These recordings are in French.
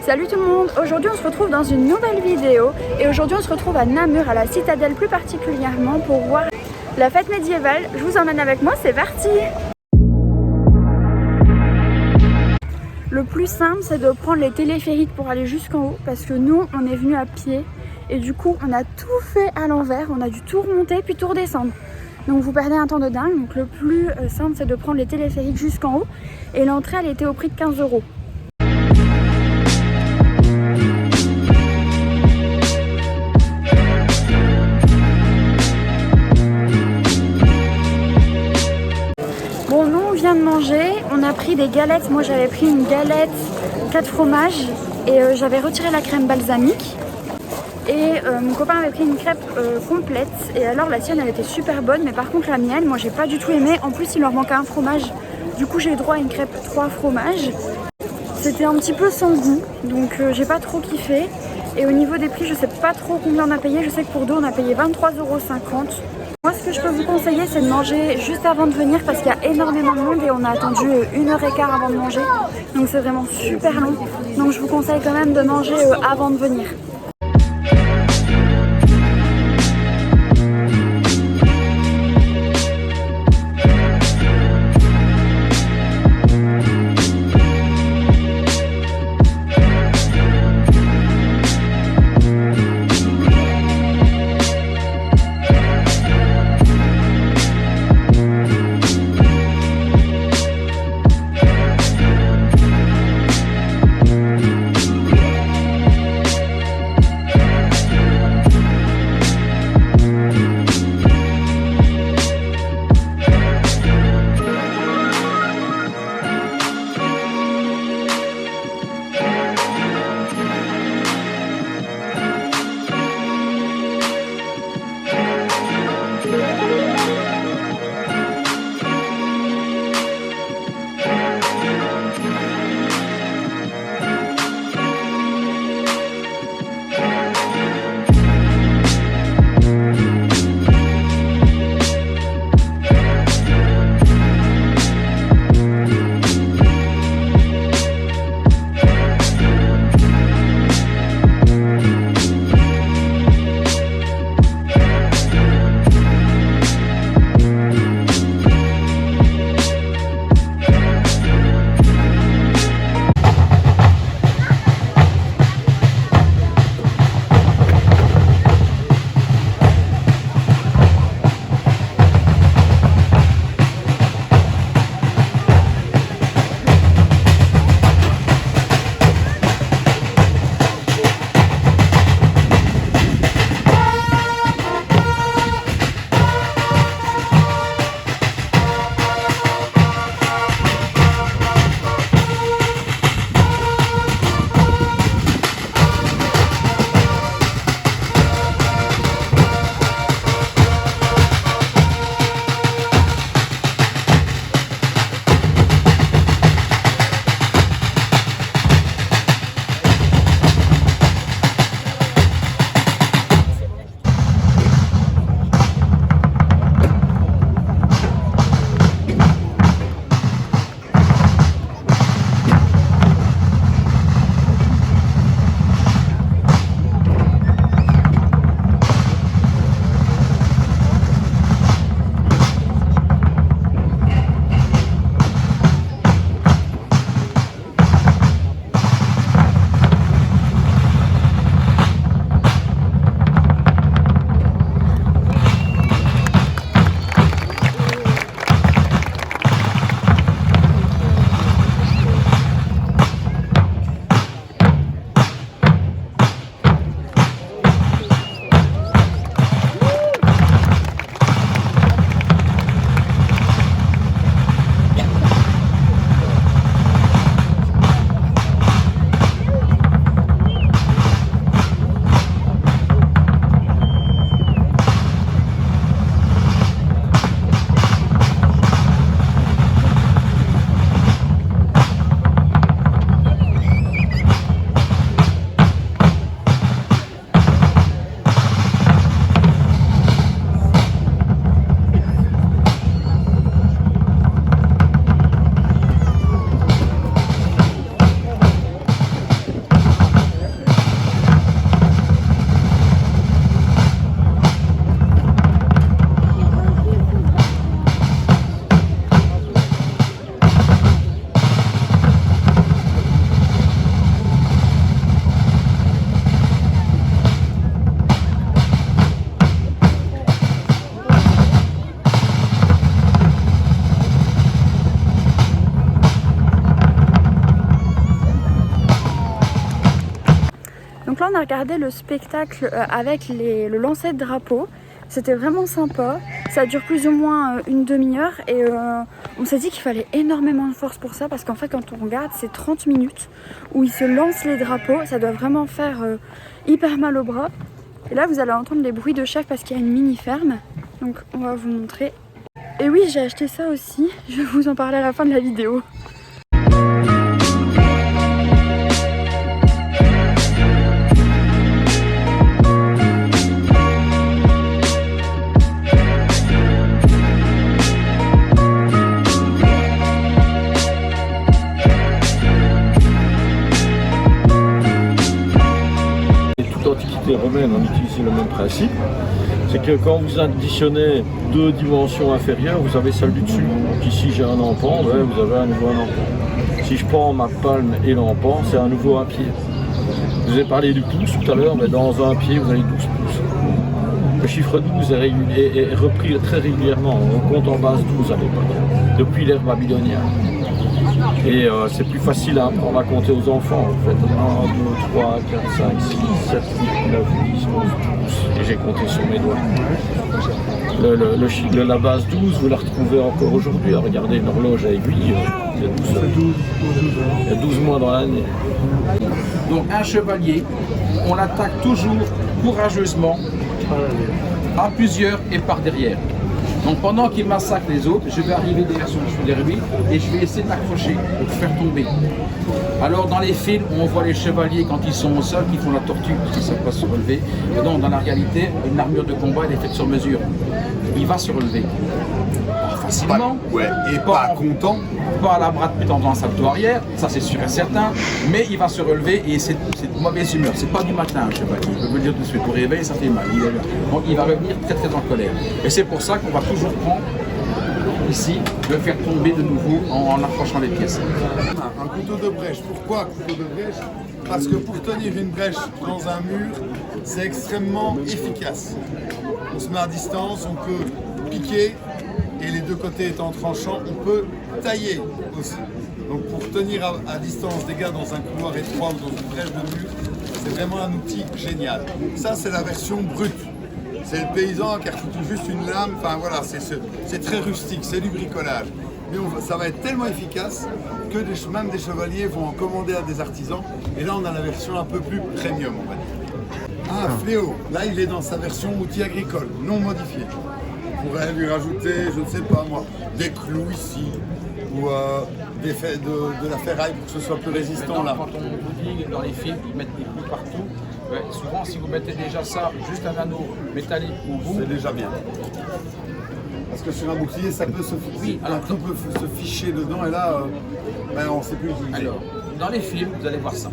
Salut tout le monde, aujourd'hui on se retrouve dans une nouvelle vidéo et aujourd'hui on se retrouve à Namur, à la Citadelle plus particulièrement pour voir la fête médiévale. Je vous emmène avec moi, c'est parti! Le plus simple c'est de prendre les téléphériques pour aller jusqu'en haut parce que nous on est venu à pied et du coup on a tout fait à l'envers, on a dû tout remonter puis tout redescendre. Donc vous perdez un temps de dingue, donc le plus simple c'est de prendre les téléphériques jusqu'en haut et l'entrée elle était au prix de 15 €. Bon, nous on vient de manger, on a pris des galettes. Moi j'avais pris une galette 4 fromages et j'avais retiré la crème balsamique. Et mon copain avait pris une crêpe complète. Et alors la sienne elle était super bonne, mais par contre la mienne, moi j'ai pas du tout aimé. En plus il leur manquait un fromage. Du coup j'ai eu droit à une crêpe 3 fromages. C'était un petit peu sans goût, donc j'ai pas trop kiffé. Et au niveau des prix, je sais pas trop combien on a payé. Je sais que pour deux on a payé 23,50 €. Moi ce que je peux vous conseiller c'est de manger juste avant de venir parce qu'il y a énormément de monde et on a attendu 1h15 avant de manger. Donc c'est vraiment super long. Donc je vous conseille quand même de manger avant de venir. Donc là on a regardé le spectacle avec le lancer de drapeau. C'était vraiment sympa, ça dure plus ou moins une demi-heure et on s'est dit qu'il fallait énormément de force pour ça parce qu'en fait quand on regarde c'est 30 minutes où ils se lancent les drapeaux, ça doit vraiment faire hyper mal au bras. Et là vous allez entendre les bruits de chèvres parce qu'il y a une mini ferme, donc on va vous montrer. Et oui, j'ai acheté ça aussi, je vais vous en parler à la fin de la vidéo. Romaine, on utilise le même principe, c'est que quand vous additionnez deux dimensions inférieures, vous avez celle du dessus. Donc ici j'ai un empan, ouais, vous avez à nouveau un empan. Si je prends ma palme et l'empan, c'est à nouveau un pied. Je vous ai parlé du pouce tout à l'heure, mais dans un pied vous avez 12 pouces. Le chiffre 12 est repris très régulièrement, on compte en base 12 à l'époque, depuis l'ère babylonienne. Et c'est plus facile à apprendre à compter aux enfants en fait. 1, 2, 3, 4, 5, 6, 7, 8, 9, 10, 11, 12. Et j'ai compté sur mes doigts. La base 12, vous la retrouvez encore aujourd'hui. Regardez une horloge à aiguille, il y a 12 mois dans l'année. Donc un chevalier, on l'attaque toujours courageusement, à plusieurs et par derrière. Donc pendant qu'il massacre les autres, je vais arriver derrière lui et je vais essayer de l'accrocher pour le faire tomber. Alors dans les films, on voit les chevaliers quand ils sont au sol, qui font la tortue, parce qu'ils ne savent pas se relever. Et donc dans la réalité, une armure de combat, elle est faite sur mesure. Il va se relever. Facilement. Ouais, et pas content. Pas à la Brad Pitt en faisant un salto arrière, ça c'est sûr et certain, mais il va se relever et c'est de mauvaise humeur. C'est pas du matin un chevalier, je peux vous le dire tout de suite, au réveil ça fait mal. Donc il va revenir très très en colère. Et c'est pour ça qu'on va toujours prendre ici, le faire tomber de nouveau en accrochant les pièces. Un couteau de brèche, pourquoi couteau de brèche? Parce que pour tenir une brèche dans un mur, c'est extrêmement efficace. On se met à distance, on peut piquer, et les deux côtés étant tranchants, on peut tailler aussi. Donc pour tenir à distance des gars dans un couloir étroit ou dans une brèche de mur, c'est vraiment un outil génial. Ça c'est la version brute. C'est le paysan qui a foutu juste une lame, enfin voilà, c'est très rustique, c'est du bricolage. Mais ça va être tellement efficace que même des chevaliers vont en commander à des artisans. Et là on a la version un peu plus premium, on va dire. Ah, Fléau, là il est dans sa version outil agricole, non modifié. On pourrait lui rajouter, je ne sais pas moi, des clous ici, ou de la ferraille pour que ce soit plus résistant là. Quand on vous dit dans les films, ils mettent des clous partout, ouais, souvent si vous mettez déjà ça, juste un anneau métallique au bout, c'est déjà bien. Parce que sur un bouclier, ça peut se ficher dedans et là, on ne sait plus utiliser. Alors, dans les films, vous allez voir ça.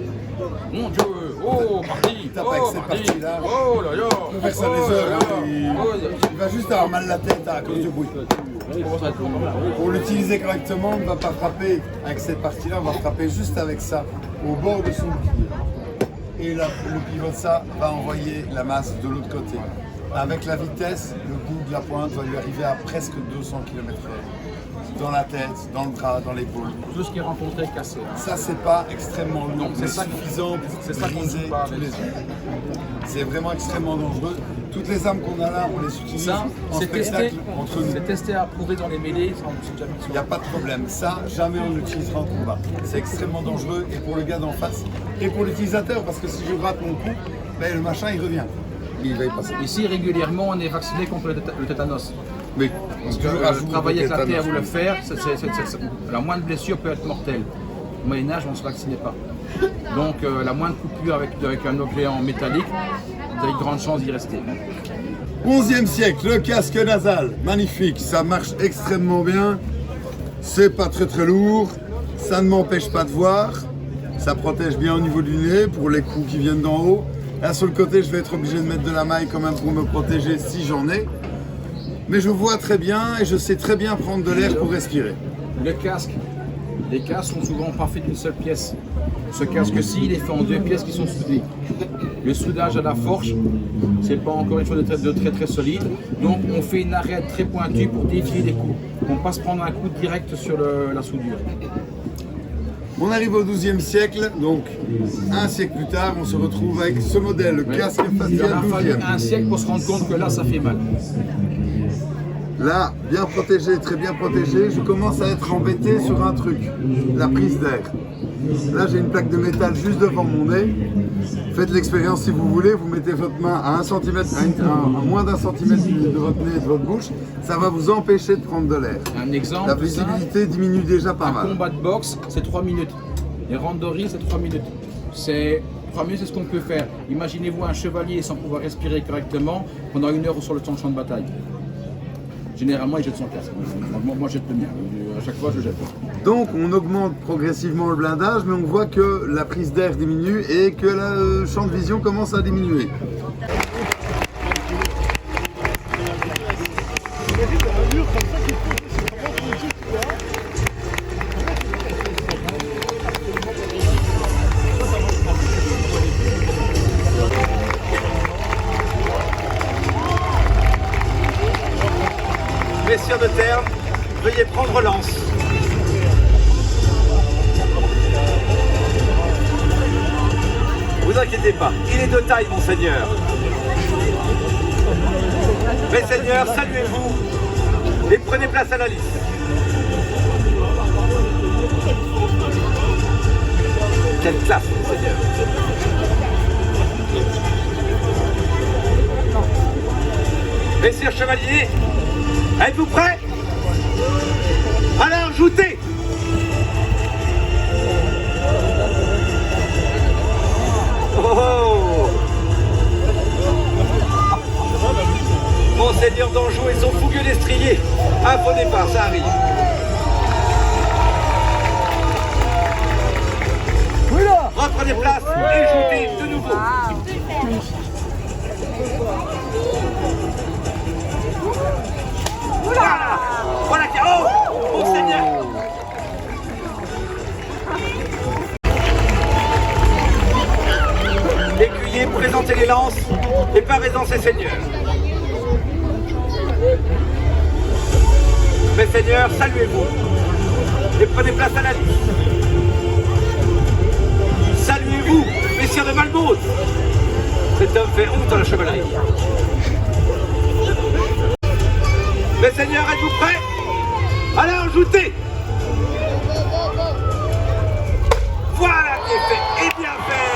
Mon Dieu, oh, parti, tape avec cette partie-là. Oh là là, il peut faire ça des heures, il va juste avoir mal la tête à cause du bruit. Pour l'utiliser correctement, on ne va pas frapper avec cette partie-là, on va frapper juste avec ça, au bord de son bouclier. Et le pivot de ça va envoyer la masse de l'autre côté. Avec la vitesse, le bout de la pointe va lui arriver à presque 200 km/h. Dans la tête, dans le bras, dans l'épaule. Tout ce qui est rencontré est cassé. Hein. Ça, c'est pas extrêmement long, c'est suffisant pour briser tous les armes. C'est vraiment extrêmement dangereux. Toutes les armes qu'on a là, on les utilise ça, en spectacle entre nous. C'est testé à prouver dans les mêlées, il n'y a pas de problème. Ça, jamais on l'utilisera en combat. C'est extrêmement dangereux et pour le gars d'en face et pour l'utilisateur, parce que si je rate mon coup, ben, le machin il revient. Il va y passer. Ici, régulièrement, on est vacciné contre le tétanos. Mais parce que travailler avec la terre ou le fer, la moindre blessure peut être mortelle. Au Moyen-Âge, on ne se vaccinait pas. Donc la moindre coupure avec un objet en métallique, vous avez de grandes chances d'y rester. 11e siècle, le casque nasal, magnifique, ça marche extrêmement bien. C'est pas très très lourd, ça ne m'empêche pas de voir. Ça protège bien au niveau du nez pour les coups qui viennent d'en haut. Là sur le côté, je vais être obligé de mettre de la maille quand même pour me protéger si j'en ai. Mais je vois très bien et je sais très bien prendre de l'air pour respirer. Les casques sont souvent pas faits d'une seule pièce. Ce casque-ci, il est fait en deux pièces qui sont soudées. Le soudage à la forge, c'est pas encore une chose de très solide. Donc on fait une arête très pointue pour défier les coups. On ne pas se prendre un coup direct sur la soudure. On arrive au XIIe siècle, donc un siècle plus tard, on se retrouve avec ce modèle, le casque Il facial aura fallu 12e. un siècle pour se rendre compte que là, ça fait mal. Là, bien protégé, très bien protégé, je commence à être embêté sur un truc, la prise d'air. Là, j'ai une plaque de métal juste devant mon nez. Faites l'expérience si vous voulez, vous mettez votre main à 1 cm, à moins d'1 centimètre de votre nez et de votre bouche, ça va vous empêcher de prendre de l'air. Un exemple La simple, visibilité diminue déjà pas un mal. combat de boxe, c'est 3 minutes. Les randonnées, c'est 3 minutes. 3 minutes, c'est ce qu'on peut faire. Imaginez-vous un chevalier sans pouvoir respirer correctement pendant 1 heure sur le champ de bataille. Généralement, il jette son casque. Moi, je jette le mien. À chaque fois, je jette. Donc on augmente progressivement le blindage, mais on voit que la prise d'air diminue et que le champ de vision commence à diminuer. Messieurs de terre, veuillez prendre lance. Vous inquiétez pas, il est de taille, monseigneur. Messeigneurs, saluez-vous et prenez place à la liste. Quelle classe, monseigneur. Messieurs chevaliers, êtes-vous prêts? Alors, joutez! Oh! Monseigneur d'Anjou et son fougueux destrier. Un faux départ, ça arrive. Reprenez place et joutez de nouveau. Voilà! Voilà qui... Oh! Monseigneur! L'écuyer, présentez les lances et parez-en ces seigneurs. Mes seigneurs, saluez-vous et prenez place à la liste. Saluez-vous, messieurs de Malmaude. Cet homme fait honte à la chevalerie. Mes seigneurs, êtes-vous prêts? Alors, joutez! Voilà qui est fait, et bien fait!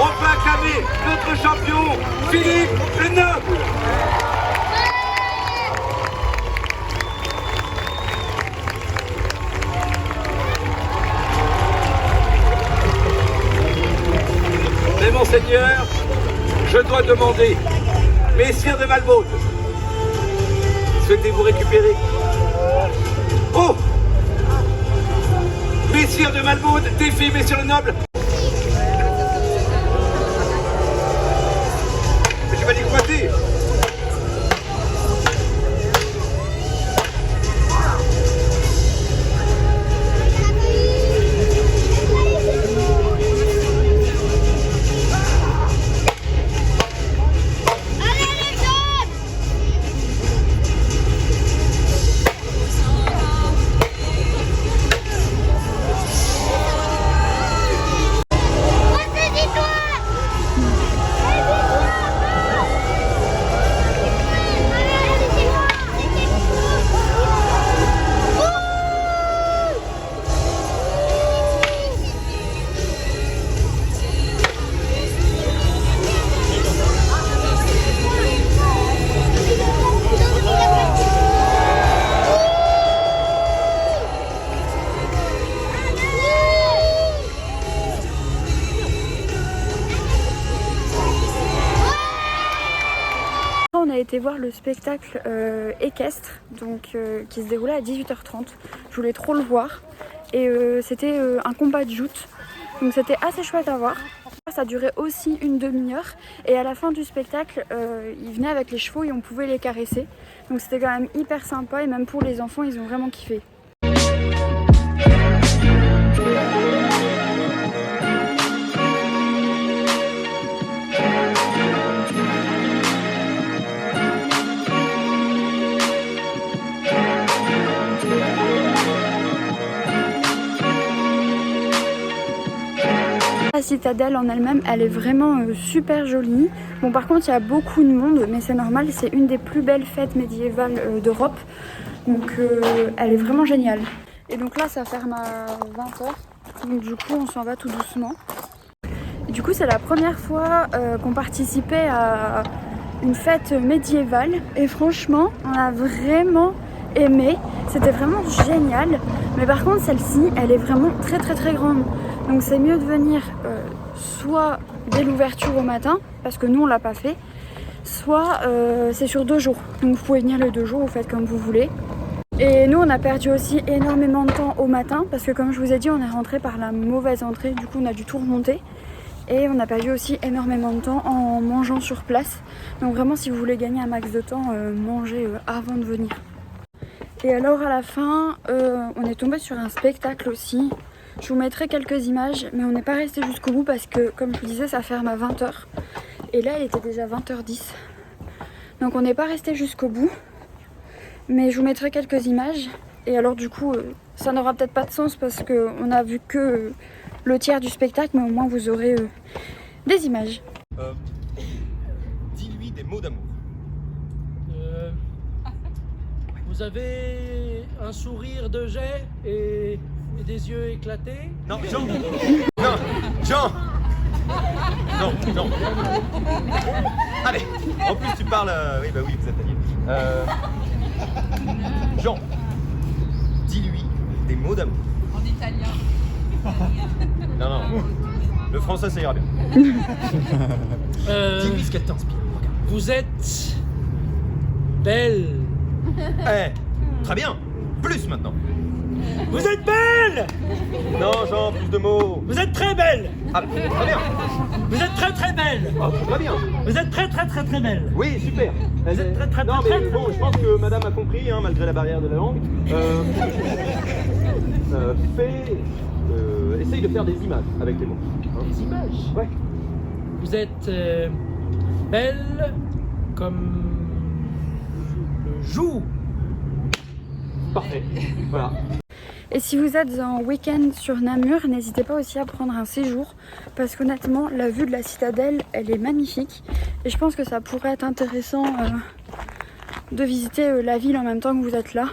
On peut acclamer notre champion, Philippe le Noble! Mais monseigneur, je dois demander, messieurs de Malmaude, souhaitez-vous récupérer? Oh! Messieurs de Malmaude, défie messieurs le noble. Je vais l'écouter. On a été voir le spectacle équestre donc, qui se déroulait à 18h30. Je voulais trop le voir et c'était un combat de joutes, donc c'était assez chouette à voir. Ça durait aussi une demi-heure et à la fin du spectacle ils venaient avec les chevaux et on pouvait les caresser, donc c'était quand même hyper sympa et même pour les enfants ils ont vraiment kiffé. la citadelle en elle-même, elle est vraiment super jolie. Bon, par contre, il y a beaucoup de monde, mais c'est normal, c'est une des plus belles fêtes médiévales d'Europe. Donc, elle est vraiment géniale. Et donc là, ça ferme à 20h. Donc, du coup, on s'en va tout doucement. Et du coup, c'est la première fois qu'on participait à une fête médiévale. Et franchement, on a vraiment aimé. C'était vraiment génial. Mais par contre, celle-ci, elle est vraiment très très très grande. Donc c'est mieux de venir soit dès l'ouverture au matin, parce que nous on l'a pas fait, soit c'est sur 2 jours. Donc vous pouvez venir les 2 jours, vous faites comme vous voulez. Et nous on a perdu aussi énormément de temps au matin, parce que comme je vous ai dit, on est rentré par la mauvaise entrée, du coup on a dû tout remonter. Et on a perdu aussi énormément de temps en mangeant sur place. Donc vraiment, si vous voulez gagner un max de temps, mangez avant de venir. Et alors à la fin, on est tombé sur un spectacle aussi. Je vous mettrai quelques images, mais on n'est pas resté jusqu'au bout parce que, comme je vous disais, ça ferme à 20h. Et là, il était déjà 20h10. Donc on n'est pas resté jusqu'au bout. Mais je vous mettrai quelques images. Et alors du coup, ça n'aura peut-être pas de sens parce qu'on a vu que le tiers du spectacle, mais au moins vous aurez des images. Dis-lui des mots d'amour. Vous avez un sourire de jet et des yeux éclatés. Non, Jean. Non, Jean. Non, Jean. Allez, en plus tu parles... Oui, bah oui, vous êtes alliés. Jean, dis-lui des mots d'amour. En italien. Non, non, le français ça ira bien. Dis-lui ce qu'elle t'inspire. Vous êtes belle. Très bien. Plus maintenant. Vous êtes belle. Non, Jean, plus de mots. Vous êtes très belle. Ah, très bien. Vous êtes très très belle. Ah, très bien. Vous êtes très très très très belle. Oui, super. Vous êtes très très Non, très, mais très, bon, je pense que madame a compris, hein, malgré la barrière de la langue. Essaye de faire des images avec les mots. Hein. Des images. Ouais. Vous êtes belle comme le jour. Parfait. Voilà. Et si vous êtes en week-end sur Namur, n'hésitez pas aussi à prendre un séjour parce qu'honnêtement, la vue de la citadelle, elle est magnifique. Et je pense que ça pourrait être intéressant de visiter la ville en même temps que vous êtes là.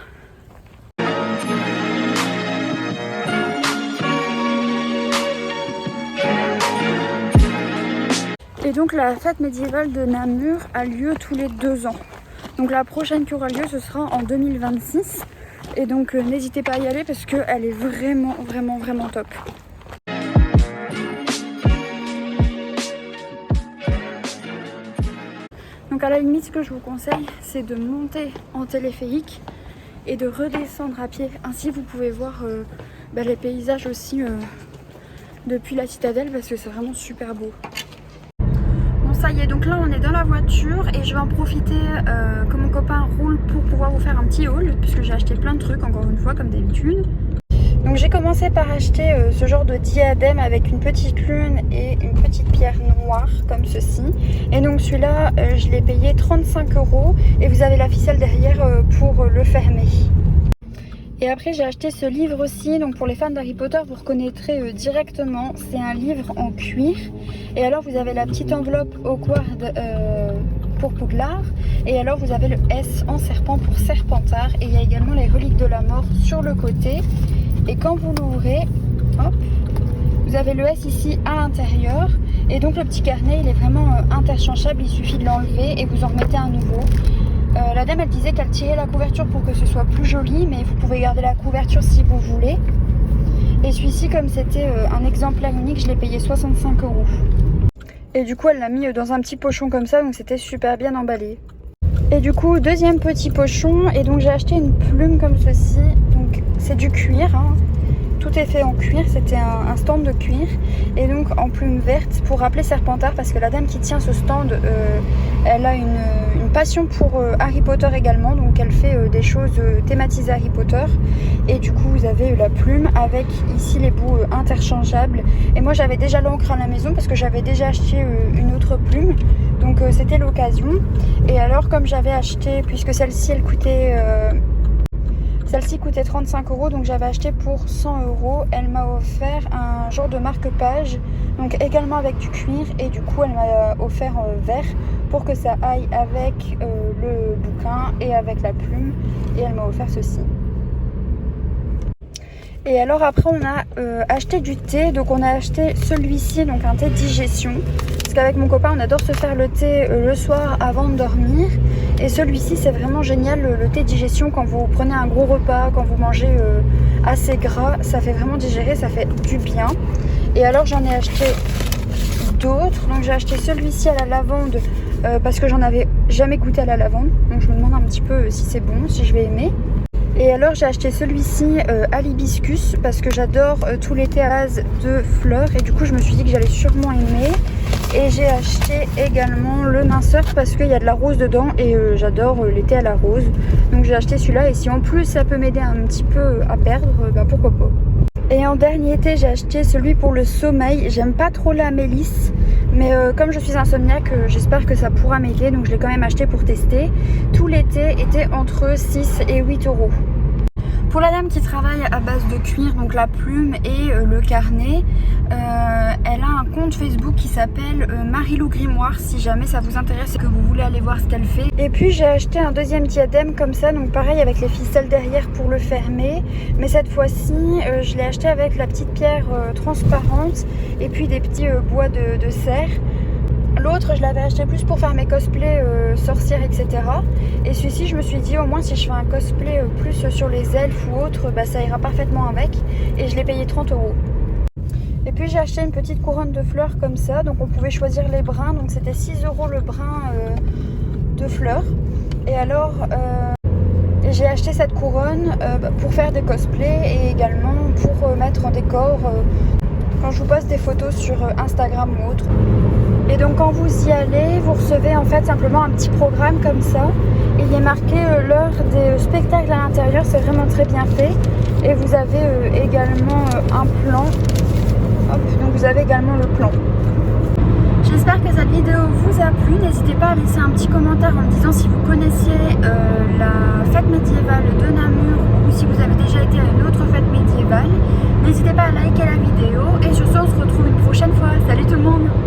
Et donc la fête médiévale de Namur a lieu tous les 2 ans. Donc la prochaine qui aura lieu, ce sera en 2026. Et donc n'hésitez pas à y aller parce qu'elle est vraiment vraiment vraiment top. Donc à la limite, ce que je vous conseille, c'est de monter en téléphérique et de redescendre à pied. Ainsi vous pouvez voir les paysages aussi depuis la citadelle parce que c'est vraiment super beau. Bon ça y est, donc là on est dans la voiture et je vais en profiter que mon copain roule pour pouvoir vous faire un petit haul puisque j'ai acheté plein de trucs encore une fois comme d'habitude. Donc j'ai commencé par acheter ce genre de diadème avec une petite lune et une petite pierre noire comme ceci. Et donc celui-là je l'ai payé 35 € et vous avez la ficelle derrière pour le fermer. Et après j'ai acheté ce livre aussi, donc pour les fans d'Harry Potter vous reconnaîtrez directement, c'est un livre en cuir. Et alors vous avez la petite enveloppe Hogwarts pour Poudlard. Et alors vous avez le S en serpent pour Serpentard. Et il y a également les reliques de la mort sur le côté. Et quand vous l'ouvrez, hop, vous avez le S ici à l'intérieur. Et donc le petit carnet il est vraiment interchangeable, il suffit de l'enlever et vous en remettez un nouveau. La dame elle disait qu'elle tirait la couverture pour que ce soit plus joli, mais vous pouvez garder la couverture si vous voulez. Et celui-ci, comme c'était un exemplaire unique, je l'ai payé 65 €. Et du coup elle l'a mis dans un petit pochon comme ça, donc c'était super bien emballé. Et du coup deuxième petit pochon, et donc j'ai acheté une plume comme ceci, donc c'est du cuir, hein. Tout est fait en cuir, c'était un stand de cuir et donc en plume verte pour rappeler Serpentard parce que la dame qui tient ce stand elle a une passion pour Harry Potter également, donc elle fait des choses thématisées Harry Potter et du coup vous avez la plume avec ici les bouts interchangeables et moi j'avais déjà l'encre à la maison parce que j'avais déjà acheté une autre plume donc c'était l'occasion. Et alors comme j'avais acheté, puisque celle-ci elle coûtait Celle-ci coûtait 35 €, donc j'avais acheté pour 100 €. Elle m'a offert un genre de marque-page, donc également avec du cuir, et du coup elle m'a offert vert pour que ça aille avec le bouquin et avec la plume, et elle m'a offert ceci. Et alors après on a acheté du thé, donc on a acheté celui-ci, donc un thé digestion, parce qu'avec mon copain on adore se faire le thé le soir avant de dormir, et celui-ci c'est vraiment génial, le thé digestion quand vous prenez un gros repas, quand vous mangez assez gras, ça fait vraiment digérer, ça fait du bien. Et alors j'en ai acheté d'autres, donc j'ai acheté celui-ci à la lavande parce que j'en avais jamais goûté à la lavande, donc je me demande un petit peu si c'est bon, si je vais aimer. Et alors j'ai acheté celui-ci à l'hibiscus parce que j'adore tous les thés à base de fleurs, et du coup je me suis dit que j'allais sûrement aimer. Et j'ai acheté également le minceur parce qu'il y a de la rose dedans, et j'adore les thés à la rose. Donc j'ai acheté celui-là, et si en plus ça peut m'aider un petit peu à perdre, bah pourquoi pas. Et en dernier thé j'ai acheté celui pour le sommeil. J'aime pas trop la mélisse, mais comme je suis insomniaque, j'espère que ça pourra m'aider, donc je l'ai quand même acheté pour tester. Tous les thés étaient entre 6 et 8 euros. Pour la dame qui travaille à base de cuir, donc la plume et le carnet, elle a un compte Facebook qui s'appelle Marilou Grimoire, si jamais ça vous intéresse et que vous voulez aller voir ce qu'elle fait. Et puis j'ai acheté un deuxième diadème comme ça, donc pareil avec les ficelles derrière pour le fermer, mais cette fois-ci je l'ai acheté avec la petite pierre transparente et puis des petits bois de cerf. L'autre je l'avais acheté plus pour faire mes cosplays sorcières, etc. Et celui-ci je me suis dit au moins si je fais un cosplay plus sur les elfes ou autre, bah, ça ira parfaitement avec, et je l'ai payé 30 euros. Et puis j'ai acheté une petite couronne de fleurs comme ça, donc on pouvait choisir les brins, donc c'était 6 euros le brin de fleurs. Et alors j'ai acheté cette couronne pour faire des cosplays et également pour mettre en décor quand je vous poste des photos sur Instagram ou autre. Et donc quand vous y allez, vous recevez en fait simplement un petit programme comme ça, et il y a marqué l'heure des spectacles à l'intérieur, c'est vraiment très bien fait. Et vous avez également un plan. Hop, donc vous avez également le plan. J'espère que cette vidéo vous a plu. N'hésitez pas à laisser un petit commentaire en me disant si vous connaissiez la fête médiévale de Namur, ou si vous avez déjà été à une autre fête médiévale. N'hésitez pas à liker la vidéo, et